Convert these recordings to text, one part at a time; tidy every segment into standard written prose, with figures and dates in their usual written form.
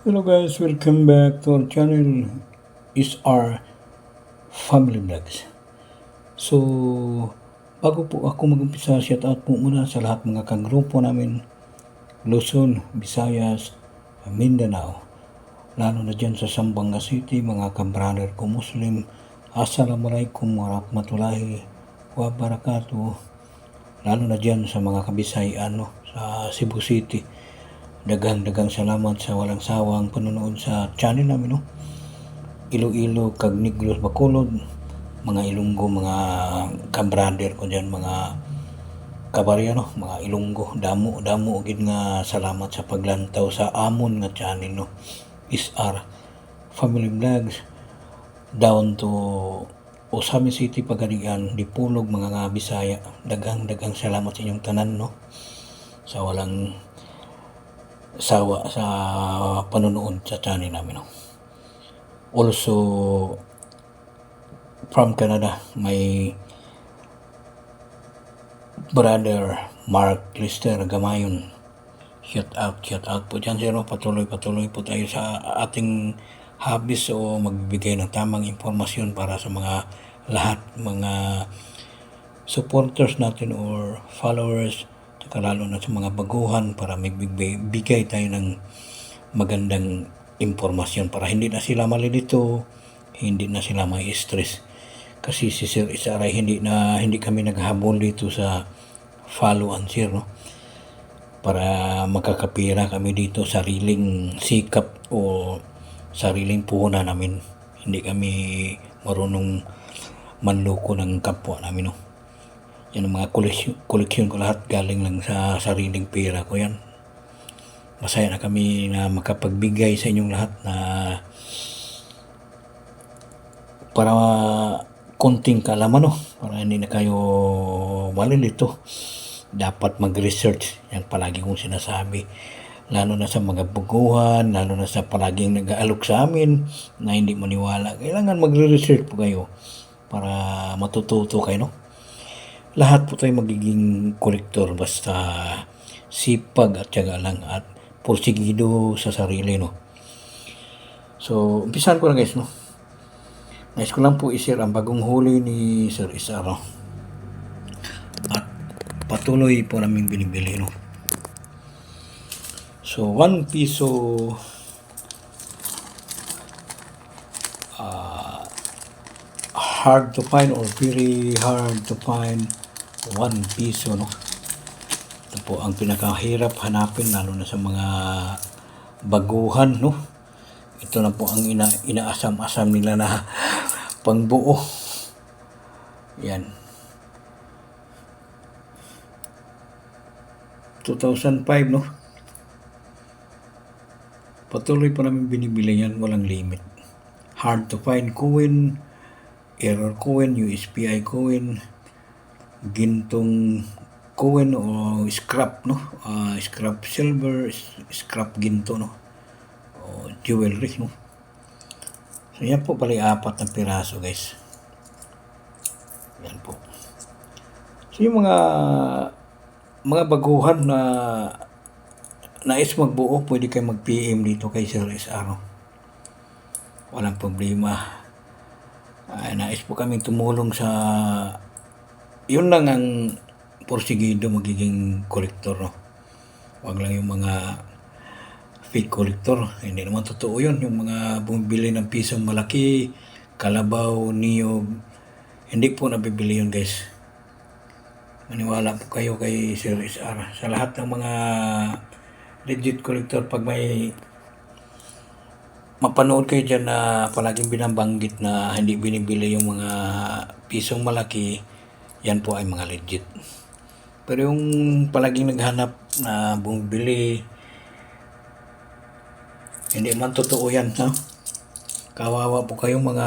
Hello guys, welcome back to our channel. Is our family vlogs. So, bago po ako mag-umpisa, shout out po muna sa lahat mga kagrupo namin, Luzon, Visayas, Mindanao. Lalo na dyan sa Zamboanga City, mga kabrader ko Muslim. Assalamualaikum warahmatullahi wabarakatuh. Lalo na dyan sa mga kabisayan, sa Cebu City. Dagang salamat sa walang sawang panonood sa channel namin, Iloilo, kag Negros, Bacolod, mga Ilonggo, mga kabrader ko dyan, mga kabarya, mga Ilonggo, damo gid nga salamat sa paglantaw sa amon nga channel, SR Family Vlogs, down to Osami City, Pagadian, Dipolog, mga nga Bisaya. Dagang salamat sa inyong tanan, sa walang sawa sa panonood sa channel namin, Also, from Canada, my brother Mark Lister Gamayon. Shout out po dyan, sir. Patuloy po tayo sa ating habis o magbibigay ng tamang impormasyon para sa mga lahat, mga supporters natin or followers, saka lalo na sa mga baguhan, para magbigay tayo ng magandang impormasyon para hindi na sila malilito, hindi na sila may stress. Kasi si Sir Isaray, hindi kami naghabol dito sa follow and share, para makakapira kami dito, sariling sikap o sariling puhunan namin. Hindi kami marunong manloko ng kapwa namin, Yan ang mga koleksyon ko, lahat galing lang sa sariling pera ko yan. Masaya na kami na makapagbigay sa inyong lahat na para konting kaalaman, para hindi na kayo malilito. Dapat mag-research, yan palagi kong sinasabi, lalo na sa mga buguhan, lalo na sa palaging nag-aalok sa amin na hindi maniwala. Kailangan magre-research po kayo para matututo kayo, Lahat po tayo magiging kolektor basta sipag at tiyaga lang at porsigido sa sarili, So, umpisan ko na guys, Nais ko lang po i-share ang bagong huli ni Sir Isaro. At patuloy po namin binibili, So, 1 piso hard to find or very hard to find 1 piso, Ito po ang pinakahirap hanapin, lalo na sa mga baguhan, Ito na po ang inaasam-asam nila na pangbuo. Yan. 2005, Patuloy po namin binibili yan, walang limit. Hard to find coin, error coin, USPI coin, gintong coin o scrap, scrap silver, scrap ginto, o jewelry, So yan po pala 4 na piraso, guys. Yan po. So yung mga baguhan na nais magbuo, pwede kayo mag-PM dito kay Sir SR. Walang problema. Nais po kami tumulong sa yun lang ang porsigido magiging kolektor, Wag lang yung mga fake collector. Hindi naman totoo yun. Yung mga bumibili ng pisong malaki, kalabaw, niyog, hindi po nabibili yun, guys. Maniwala po kayo kay Sir SR. Sa lahat ng mga legit collector, pag may mapanood kayo dyan na palaging binabanggit na hindi binibili yung mga pisong malaki, yan po ay mga legit. Pero yung palaging naghanap na bumibili, hindi man totoo yan, Kawawa po kayong mga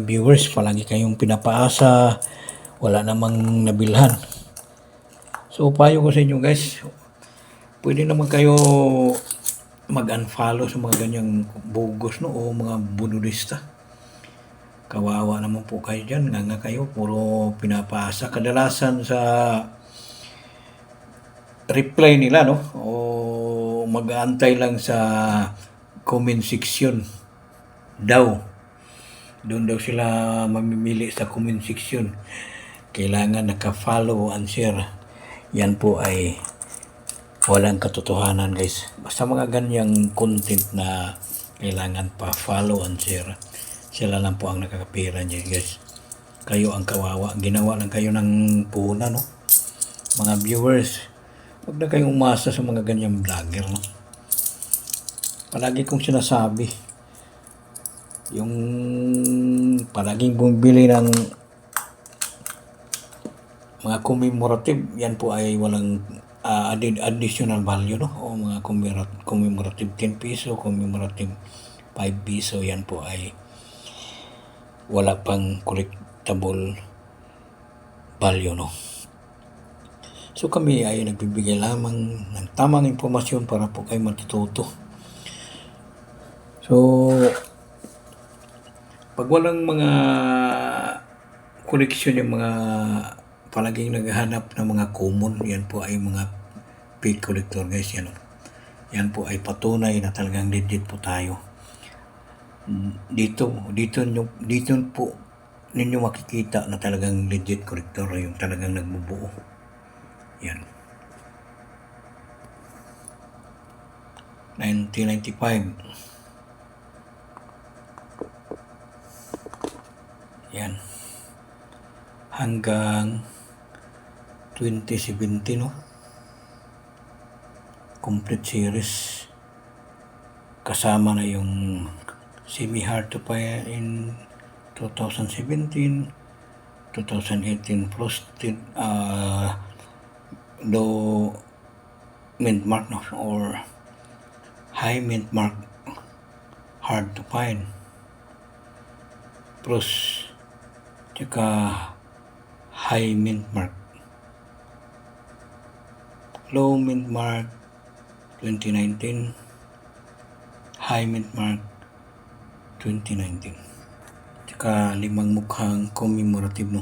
viewers, palagi kayong pinapaasa, wala namang nabilhan. So, payo ko sa inyo, guys, pwede naman kayo mag-unfollow sa mga ganyang bogus, o mga budulista. Kawawa naman po kayo dyan, nga kayo, puro pinapaasa. Kadalasan sa reply nila, o mag-aantay lang sa comment section daw. Doon daw sila mamimili sa comment section. Kailangan naka-follow and share. Yan po ay walang katotohanan, guys. Basta mga ganyang content na kailangan pa follow and share, sila lang po ang nakakapira niya, guys. Kayo ang kawawa. Ginawa lang kayo ng puna, no? Mga viewers, huwag na kayong umasa sa mga ganyang vlogger, no? Palagi kong sinasabi, yung palaging bumibili ng mga commemorative, yan po ay walang additional value, no? O mga commemorative 10 piso, commemorative 5 piso, yan po ay wala pang collectible value, no? So kami ay nagbibigay lamang ng tamang impormasyon para po kayo matututo. So pag walang mga koleksyon yung mga palaging naghahanap ng mga common, yan po ay mga fake collector, guys. Yan po ay patunay na talagang legit po tayo. Dito po ninyo makikita na talagang legit collector, yung talagang nagbubuo. Yan. 1995. Yan. Hanggang 2017, no? Complete series. Kasama na yung semi-hard to buy in 2017, 2018 frosted low mint mark, no? Or high mint mark, hard to find. Plus tsaka high mint mark, low mint mark 2019, high mint mark 2019, tsaka 5 mukhang commemorative, no?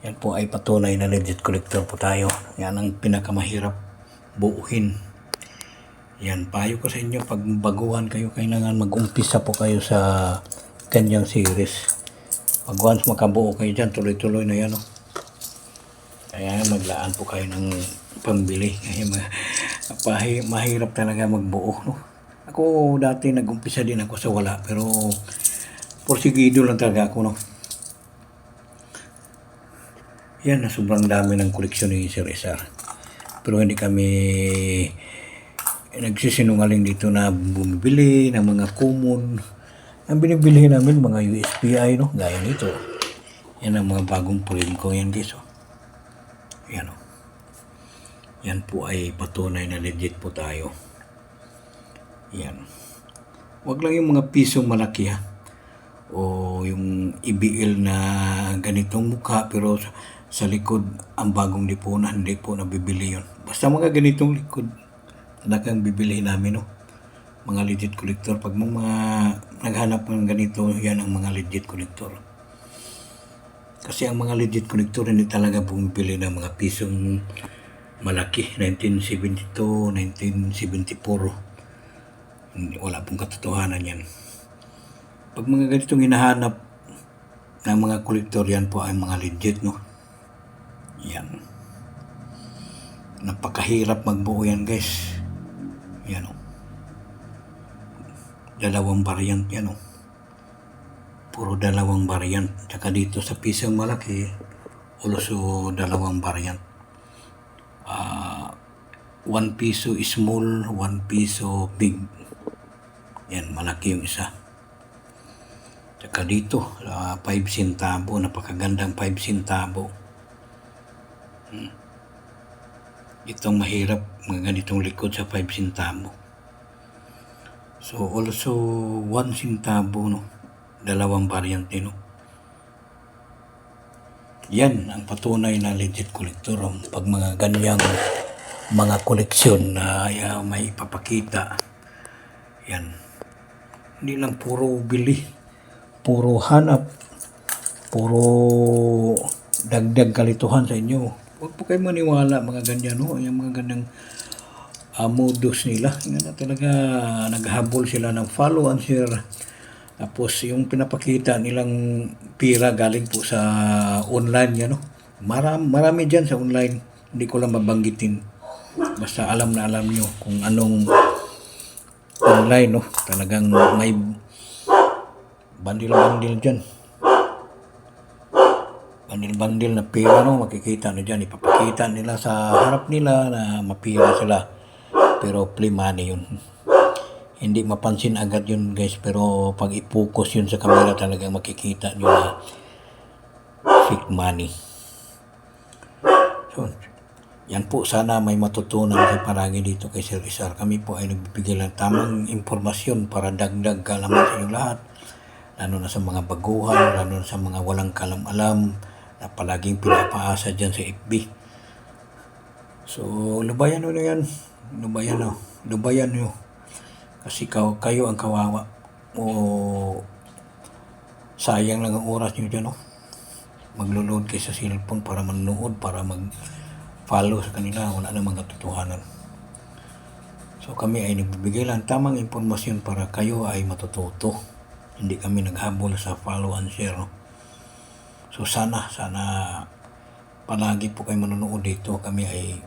Yan po ay patunay na legit collector po tayo. Yan ang pinakamahirap buuhin. Yan, payo ko sa inyo, pag baguhan kayo, kailangan mag-umpisa po kayo sa ganyang series. Pag once makabuo kayo dyan, tuloy-tuloy na yan, no? Kaya maglaan po kayo ng pambili. Kaya mahirap talaga magbuo, no? Ako dati nag-umpisa din ako sa wala, pero porsigido lang talaga ako, no? Yan, na sobrang dami ng koleksyon ni Sir SR. Pero hindi kami nagsisinungaling dito na bumibili ng mga common. Ang binibili namin mga USPI, no? Gaya nito. Yan ang mga bagong pulim ko yan, guys, oh. Yan, oh. Yan po ay patunay na legit po tayo. Yan. Huwag lang yung mga pisong malaki, ha? O yung IBL na ganitong mukha pero sa likod ang bagong lipunan, hindi po nabibili yun. Basta mga ganitong likod, talagang bibili namin, no? Mga legit collector. Pag mga naghanap ng ganito, yan ang mga legit collector. Kasi ang mga legit collector hindi talaga bumibili ng mga pisong malaki. 1972, 1974. Wala pong katotohanan yan. Pag mga ganitong hinahanap ng mga collector, yan po ay mga legit, no? Yan. Napakahirap magbuo yan, guys. Yan, oh. Dalawang variant yan, oh. Puro dalawang variant. Tsaka dito sa pisong malaki, also dalawang variant. 1 piso small, 1 piso big. Yan, malaki yung isa. Tsaka dito, 5 centavo, napakagandang 5 centavo. Itong mahirap, mga ganitong likod sa 5 centavo. So, also 1 centavo, no? Dalawang variant, no? Yan ang patunay na legit collector. Pag mga ganyang mga koleksyon na may ipapakita, yan. Hindi lang puro bili, puro hanap, puro dagdag kalituhan sa inyo. Huwag po kayo maniwala mga ganyan, no? Yung mga ganyang modus nila. Nga na talaga naghabol sila ng follow and share. Tapos yung pinapakita nilang pira galing po sa online yan, no? Marami dyan sa online. Hindi ko lang mabanggitin. Basta alam na alam nyo kung anong online, no? Talagang may bandil-bandil dyan. Bandil-bandil na pera, no? Makikita na dyan. Ipapakita nila sa harap nila na mapira sila. Pero play money yun. Hindi mapansin agad yun, guys. Pero pag i-focus yun sa camera, talagang makikita nyo na fake money. So, yan po, sana may matutunan kayo palagi dito kay Sir Rizal. Kami po ay nagbibigay ng tamang impormasyon para dagdag kaalaman sa inyong lahat. Lalo na sa mga baguhan, lalo na sa mga walang kalam-alam na palaging pinapaasa dyan sa FB. So, lubayan nyo na yan. Lubayan nyo. Kasi kayo ang kawawa. O sayang lang ang oras nyo dyan, no? Maglo-load kayo sa cellphone para manood, para mag-follow sa kanila. Wala namang katotohanan. So kami ay nagbibigay lang tamang impormasyon para kayo ay matututo. Hindi kami naghabol sa follow and share, no? So sana palagi po kayo manonood dito. Kami ay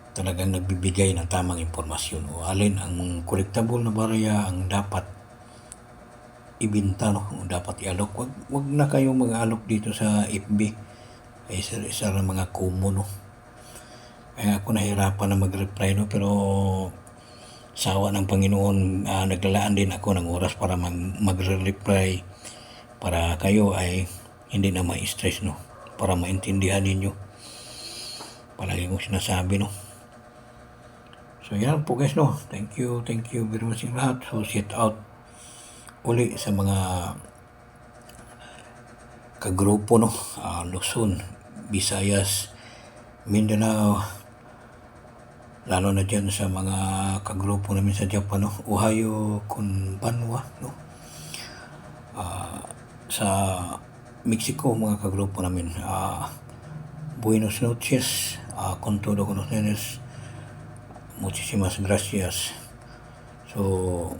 talagang nagbibigay ng tamang impormasyon o alin ang collectible na barya ang dapat ibinta, no? O dapat ialok. Wag na kayong mag-alok dito sa FB ay isa ng mga kumo, no? Kaya ako nahirapan na mag-reply, no? Pero sawa ng Panginoon, naglalaan din ako ng oras para magre-reply para kayo ay hindi na ma-stress, no? Para maintindihan ninyo palagi kong sinasabi, no? So yan po, guys, no? Thank you very much sa lahat. So shout out uli sa mga kagrupo, no? Luzon, Visayas, Mindanao, lalo na dyan sa mga kagrupo namin sa Japan, no? Ohio, Konbanwa, no? Sa Mexico, mga kagrupo namin, Buenos noches, con todo con ustedes. Muchísimas gracias. So,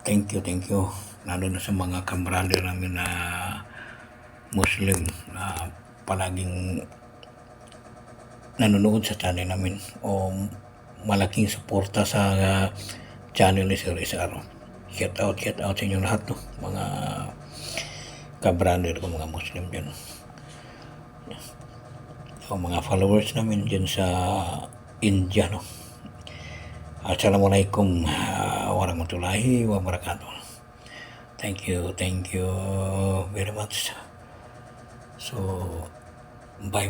thank you. Lalo na sa mga kambrado namin na Muslim na palaging nanonood sa channel namin o malaking suporta sa channel ni Sir Rizal. Shout out sa inyong lahat, no? Mga kabrander ko, mga Muslim dyan. O mga followers namin dyan sa India, no? Assalamualaikum warahmatullahi wabarakatuh. Thank you very much. So, bye.